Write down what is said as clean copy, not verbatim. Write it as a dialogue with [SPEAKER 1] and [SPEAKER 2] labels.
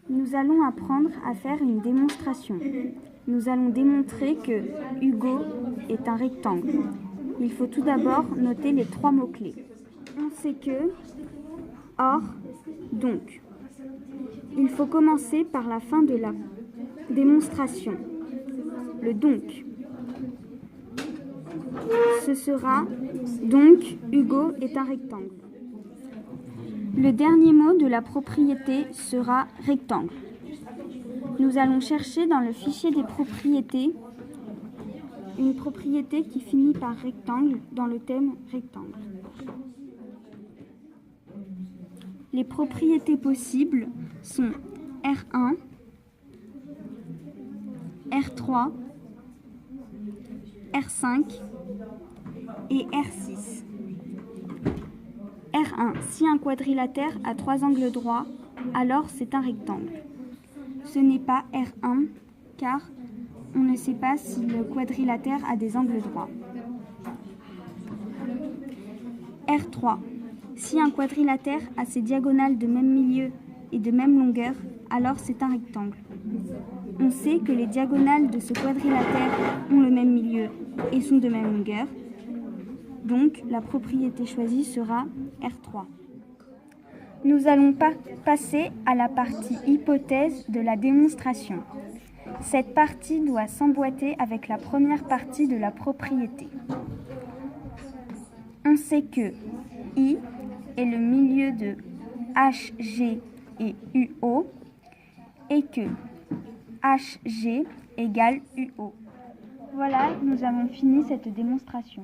[SPEAKER 1] Nous allons apprendre à faire une démonstration. Nous allons démontrer que Hugo est un rectangle. Il faut tout d'abord noter les 3 mots-clés. On sait que, or, donc. Il faut commencer par la fin de la démonstration. Le donc. Ce sera donc Hugo est un rectangle. Le dernier mot de la propriété sera rectangle. Nous allons chercher dans le fichier des propriétés une propriété qui finit par rectangle dans le thème rectangle. Les propriétés possibles sont R1, R3, R5 et R6. R1. Si un quadrilatère a 3 angles droits, alors c'est un rectangle. Ce n'est pas R1 car on ne sait pas si le quadrilatère a des angles droits. R3. Si un quadrilatère a ses diagonales de même milieu et de même longueur, alors c'est un rectangle. On sait que les diagonales de ce quadrilatère ont le même milieu et sont de même longueur. Donc, la propriété choisie sera R3. Nous allons passer à la partie hypothèse de la démonstration. Cette partie doit s'emboîter avec la première partie de la propriété. On sait que I est le milieu de HG et UO et que HG égale UO. Voilà, nous avons fini cette démonstration.